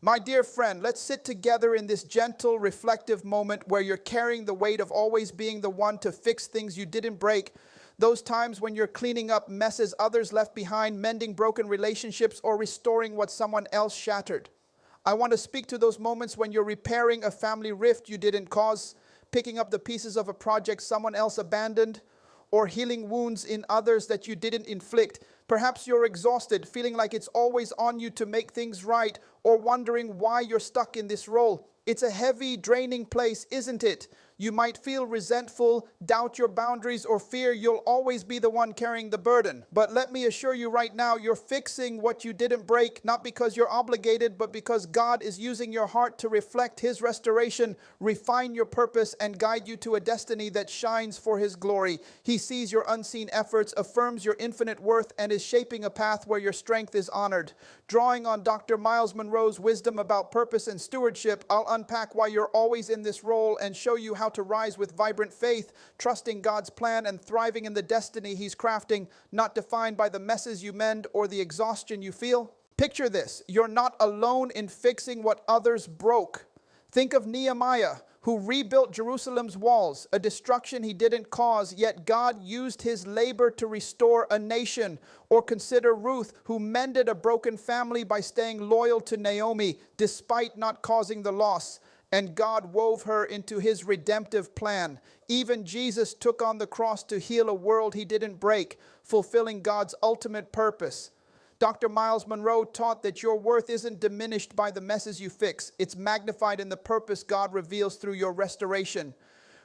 My dear friend, let's sit together in this gentle, reflective moment where you're carrying the weight of always being the one to fix things you didn't break. Those times when you're cleaning up messes others left behind, mending broken relationships, or restoring what someone else shattered. I want to speak to those moments when you're repairing a family rift you didn't cause, picking up the pieces of a project someone else abandoned, or healing wounds in others that you didn't inflict. Perhaps you're exhausted, feeling like it's always on you to make things right, or wondering why you're stuck in this role. It's a heavy, draining place, isn't it? You might feel resentful, doubt your boundaries, or fear you'll always be the one carrying the burden. But let me assure you right now, you're fixing what you didn't break, not because you're obligated, but because God is using your heart to reflect His restoration, refine your purpose, and guide you to a destiny that shines for His glory. He sees your unseen efforts, affirms your infinite worth, and is shaping a path where your strength is honored. Drawing on Dr. Myles Munroe's wisdom about purpose and stewardship, I'll unpack why you're always in this role and show you how to rise with vibrant faith, trusting God's plan and thriving in the destiny He's crafting, not defined by the messes you mend or the exhaustion you feel. Picture this: you're not alone in fixing what others broke. Think of Nehemiah, who rebuilt Jerusalem's walls, a destruction he didn't cause, yet God used his labor to restore a nation. Or consider Ruth, who mended a broken family by staying loyal to Naomi, despite not causing the loss. And God wove her into His redemptive plan. Even Jesus took on the cross to heal a world He didn't break, fulfilling God's ultimate purpose. Dr. Myles Munroe taught that your worth isn't diminished by the messes you fix. It's magnified in the purpose God reveals through your restoration.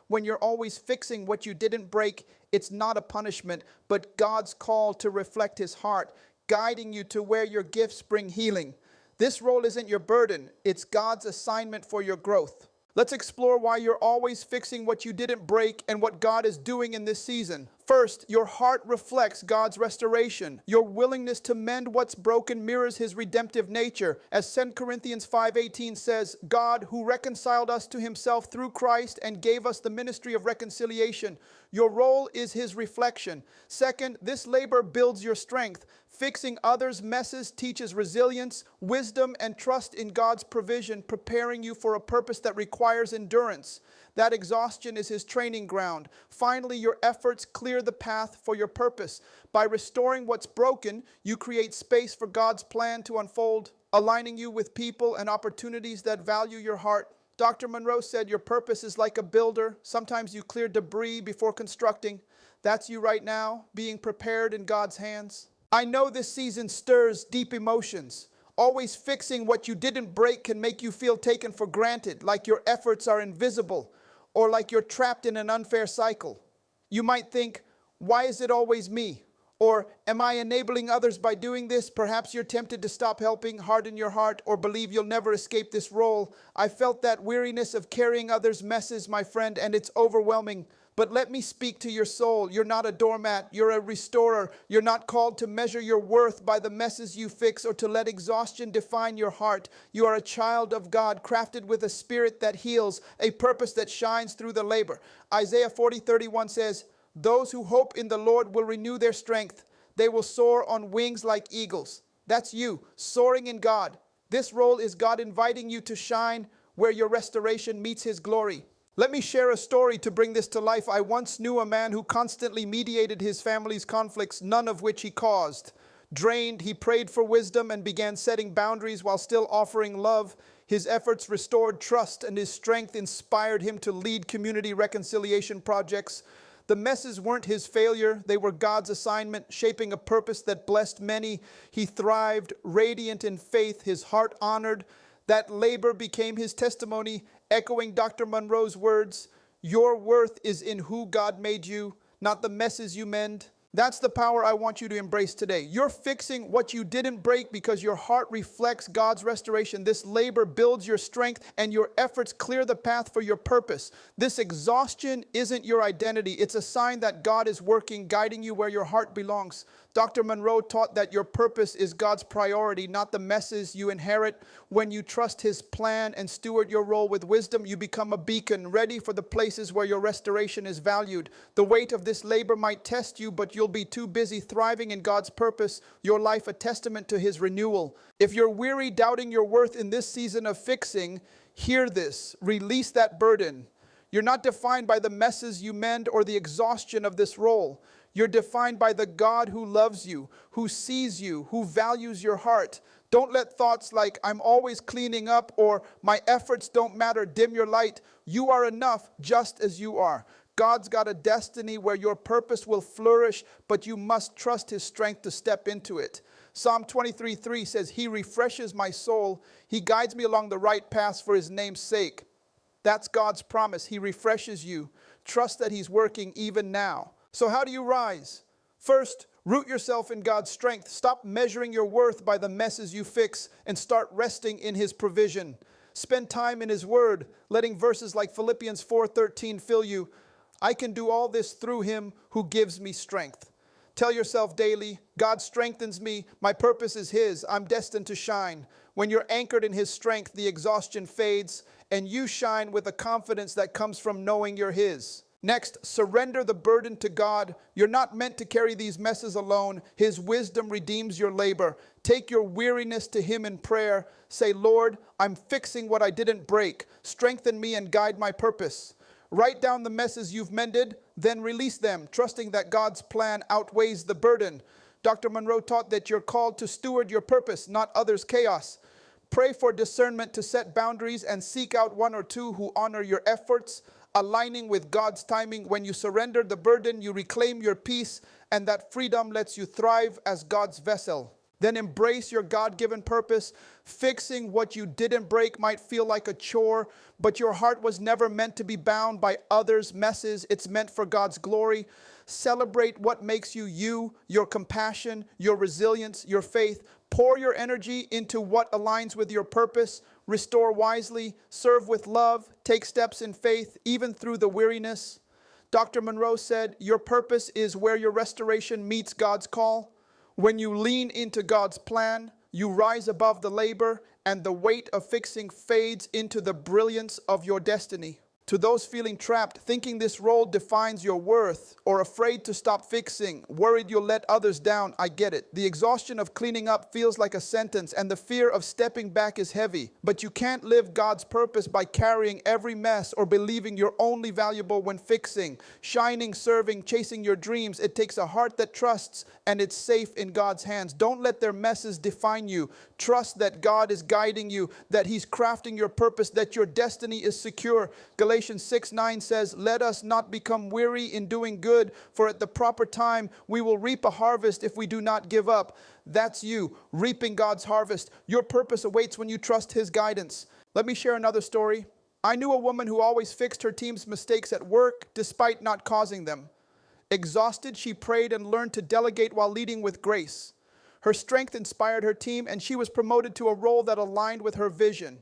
When you're always fixing what you didn't break, it's not a punishment, but God's call to reflect His heart, guiding you to where your gifts bring healing. This role isn't your burden, it's God's assignment for your growth. Let's explore why you're always fixing what you didn't break and what God is doing in this season. First, your heart reflects God's restoration. Your willingness to mend what's broken mirrors His redemptive nature. As 2 Corinthians 5:18 says, God who reconciled us to Himself through Christ and gave us the ministry of reconciliation. Your role is His reflection. Second, this labor builds your strength. Fixing others' messes teaches resilience, wisdom, and trust in God's provision, preparing you for a purpose that requires endurance. That exhaustion is His training ground. Finally, your efforts clear the path for your purpose. By restoring what's broken, you create space for God's plan to unfold, aligning you with people and opportunities that value your heart. Dr. Munroe said your purpose is like a builder. Sometimes you clear debris before constructing. That's you right now, being prepared in God's hands. I know this season stirs deep emotions. Always fixing what you didn't break can make you feel taken for granted, like your efforts are invisible, or like you're trapped in an unfair cycle. You might think, why is it always me? Or, am I enabling others by doing this? Perhaps you're tempted to stop helping, harden your heart, or believe you'll never escape this role. I felt that weariness of carrying others' messes, my friend, and it's overwhelming. But let me speak to your soul. You're not a doormat. You're a restorer. You're not called to measure your worth by the messes you fix or to let exhaustion define your heart. You are a child of God, crafted with a spirit that heals, a purpose that shines through the labor. Isaiah 40:31 says, those who hope in the Lord will renew their strength. They will soar on wings like eagles. That's you, soaring in God. This role is God inviting you to shine where your restoration meets His glory. Let me share a story to bring this to life. I once knew a man who constantly mediated his family's conflicts, none of which he caused. Drained, he prayed for wisdom and began setting boundaries while still offering love. His efforts restored trust, and his strength inspired him to lead community reconciliation projects. The messes weren't his failure. They were God's assignment, shaping a purpose that blessed many. He thrived, radiant in faith, his heart honored. That labor became his testimony, echoing Dr. Munroe's words, your worth is in who God made you, not the messes you mend. That's the power I want you to embrace today. You're fixing what you didn't break because your heart reflects God's restoration. This labor builds your strength, and your efforts clear the path for your purpose. This exhaustion isn't your identity. It's a sign that God is working, guiding you where your heart belongs. Dr. Munroe taught that your purpose is God's priority, not the messes you inherit. When you trust His plan and steward your role with wisdom, you become a beacon, ready for the places where your restoration is valued. The weight of this labor might test you, but you'll be too busy thriving in God's purpose, your life a testament to His renewal. If you're weary, doubting your worth in this season of fixing, hear this. Release that burden. You're not defined by the messes you mend or the exhaustion of this role. You're defined by the God who loves you, who sees you, who values your heart. Don't let thoughts like, I'm always cleaning up, or my efforts don't matter, dim your light. You are enough just as you are. God's got a destiny where your purpose will flourish, but you must trust His strength to step into it. Psalm 23:3 says, He refreshes my soul. He guides me along the right paths for His name's sake. That's God's promise. He refreshes you. Trust that He's working even now. So how do you rise? First, root yourself in God's strength. Stop measuring your worth by the messes you fix and start resting in His provision. Spend time in His Word, letting verses like Philippians 4:13 fill you. I can do all this through Him who gives me strength. Tell yourself daily, God strengthens me. My purpose is His. I'm destined to shine. When you're anchored in His strength, the exhaustion fades, and you shine with a confidence that comes from knowing you're His. Next, surrender the burden to God. You're not meant to carry these messes alone. His wisdom redeems your labor. Take your weariness to Him in prayer. Say, Lord, I'm fixing what I didn't break. Strengthen me and guide my purpose. Write down the messes you've mended, then release them, trusting that God's plan outweighs the burden. Dr. Munroe taught that you're called to steward your purpose, not others' chaos. Pray for discernment to set boundaries and seek out one or two who honor your efforts, aligning with God's timing. When you surrender the burden, you reclaim your peace, and that freedom lets you thrive as God's vessel. Then embrace your God-given purpose. Fixing what you didn't break might feel like a chore, but your heart was never meant to be bound by others' messes. It's meant for God's glory. Celebrate what makes you you, your compassion, your resilience, your faith. Pour your energy into what aligns with your purpose. Restore wisely, serve with love, take steps in faith, even through the weariness. Dr. Munroe said, your purpose is where your restoration meets God's call. When you lean into God's plan, you rise above the labor, and the weight of fixing fades into the brilliance of your destiny. To those feeling trapped, thinking this role defines your worth, or afraid to stop fixing, worried you'll let others down, I get it. The exhaustion of cleaning up feels like a sentence, and the fear of stepping back is heavy. But you can't live God's purpose by carrying every mess or believing you're only valuable when fixing. Shining, serving, chasing your dreams, it takes a heart that trusts, and it's safe in God's hands. Don't let their messes define you. Trust that God is guiding you, that He's crafting your purpose, that your destiny is secure. Galatians 6:9 says, let us not become weary in doing good, for at the proper time we will reap a harvest if we do not give up. That's you, reaping God's harvest. Your purpose awaits when you trust His guidance. Let me share another story. I knew a woman who always fixed her team's mistakes at work despite not causing them. Exhausted, she prayed and learned to delegate while leading with grace. Her strength inspired her team, and she was promoted to a role that aligned with her vision.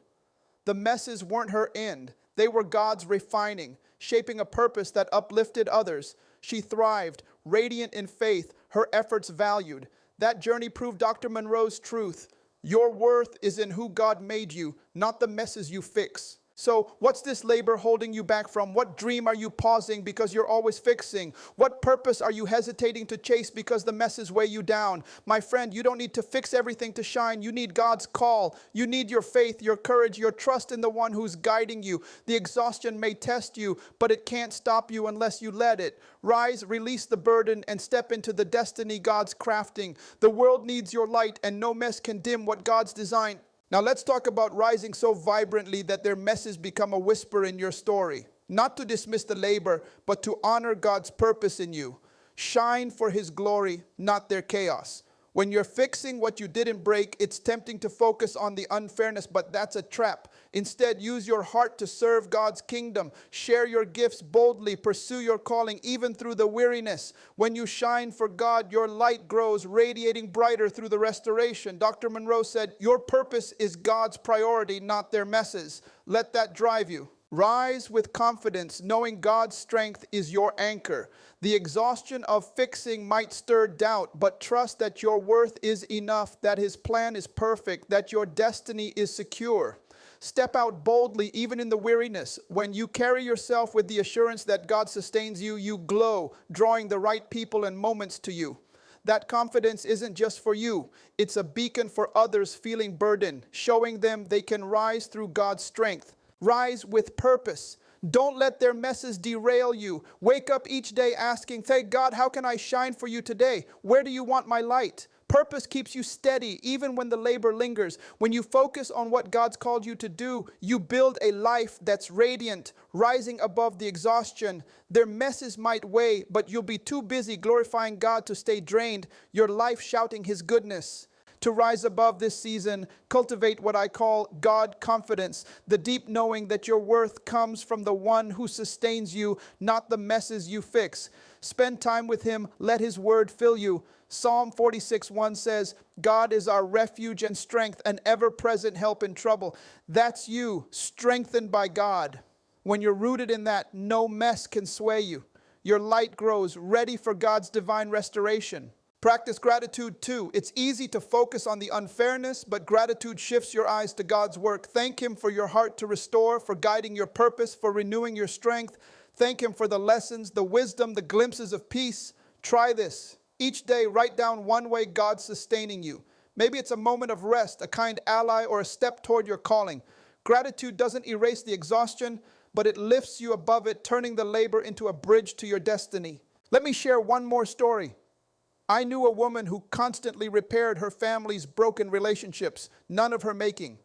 The messes weren't her end. They were God's refining, shaping a purpose that uplifted others. She thrived, radiant in faith, her efforts valued. That journey proved Dr. Munroe's truth. Your worth is in who God made you, not the messes you fix. So what's this labor holding you back from? What dream are you pausing because you're always fixing? What purpose are you hesitating to chase because the messes weigh you down? My friend, you don't need to fix everything to shine. You need God's call. You need your faith, your courage, your trust in the one who's guiding you. The exhaustion may test you, but it can't stop you unless you let it. Rise, release the burden, and step into the destiny God's crafting. The world needs your light, and no mess can dim what God's designed. Now let's talk about rising so vibrantly that their messes become a whisper in your story. Not to dismiss the labor, but to honor God's purpose in you. Shine for His glory, not their chaos. When you're fixing what you didn't break, it's tempting to focus on the unfairness, but that's a trap. Instead, use your heart to serve God's kingdom. Share your gifts boldly. Pursue your calling, even through the weariness. When you shine for God, your light grows, radiating brighter through the restoration. Dr. Munroe said, your purpose is God's priority, not their messes. Let that drive you. Rise with confidence, knowing God's strength is your anchor. The exhaustion of fixing might stir doubt, but trust that your worth is enough, that His plan is perfect, that your destiny is secure. Step out boldly, even in the weariness. When you carry yourself with the assurance that God sustains you, you glow, drawing the right people and moments to you. That confidence isn't just for you. It's a beacon for others feeling burdened, showing them they can rise through God's strength. Rise with purpose. Don't let their messes derail you. Wake up each day asking, "Thank God, how can I shine for you today? Where do you want my light?" Purpose keeps you steady even when the labor lingers. When you focus on what God's called you to do, you build a life that's radiant, rising above the exhaustion. Their messes might weigh, but you'll be too busy glorifying God to stay drained, your life shouting His goodness. To rise above this season, cultivate what I call God confidence, the deep knowing that your worth comes from the one who sustains you, not the messes you fix. Spend time with Him, let His word fill you. Psalm 46:1 says, God is our refuge and strength, an ever-present help in trouble. That's you, strengthened by God. When you're rooted in that, no mess can sway you. Your light grows, ready for God's divine restoration. Practice gratitude too. It's easy to focus on the unfairness, but gratitude shifts your eyes to God's work. Thank Him for your heart to restore, for guiding your purpose, for renewing your strength. Thank Him for the lessons, the wisdom, the glimpses of peace. Try this. Each day, write down one way God's sustaining you. Maybe it's a moment of rest, a kind ally, or a step toward your calling. Gratitude doesn't erase the exhaustion, but it lifts you above it, turning the labor into a bridge to your destiny. Let me share one more story. I knew a woman who constantly repaired her family's broken relationships, none of her making.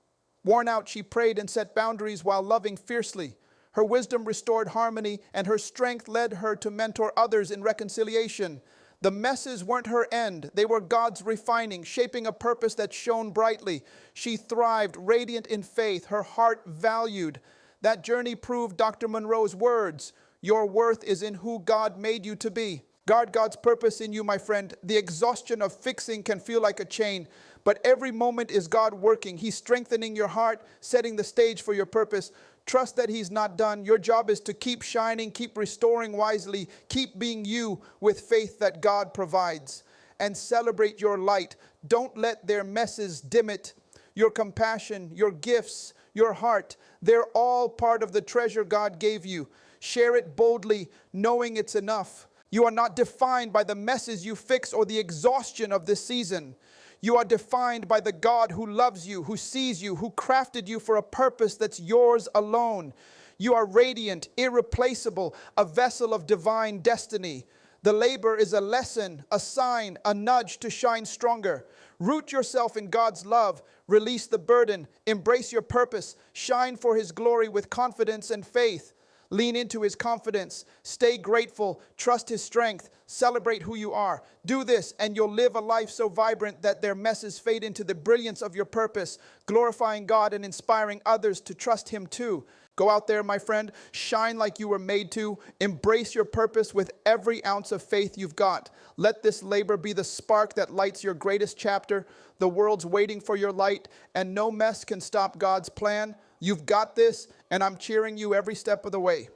Worn out, she prayed and set boundaries while loving fiercely. Her wisdom restored harmony, and her strength led her to mentor others in reconciliation. The messes weren't her end. They were God's refining, shaping a purpose that shone brightly. She thrived, radiant in faith, her heart valued. That journey proved Dr. Munroe's words, "Your worth is in who God made you to be." Guard God's purpose in you, my friend. The exhaustion of fixing can feel like a chain, but every moment is God working. He's strengthening your heart, setting the stage for your purpose. Trust that He's not done. Your job is to keep shining, keep restoring wisely, keep being you with faith that God provides. And celebrate your light. Don't let their messes dim it. Your compassion, your gifts, your heart, they're all part of the treasure God gave you. Share it boldly, knowing it's enough. You are not defined by the messes you fix or the exhaustion of this season. You are defined by the God who loves you, who sees you, who crafted you for a purpose that's yours alone. You are radiant, irreplaceable, a vessel of divine destiny. The labor is a lesson, a sign, a nudge to shine stronger. Root yourself in God's love, release the burden, embrace your purpose, shine for His glory with confidence and faith. Lean into His confidence. Stay grateful. Trust His strength. Celebrate who you are. Do this and you'll live a life so vibrant that their messes fade into the brilliance of your purpose, glorifying God and inspiring others to trust Him too. Go out there, my friend. Shine like you were made to. Embrace your purpose with every ounce of faith you've got. Let this labor be the spark that lights your greatest chapter. The world's waiting for your light, and no mess can stop God's plan. You've got this, and I'm cheering you every step of the way.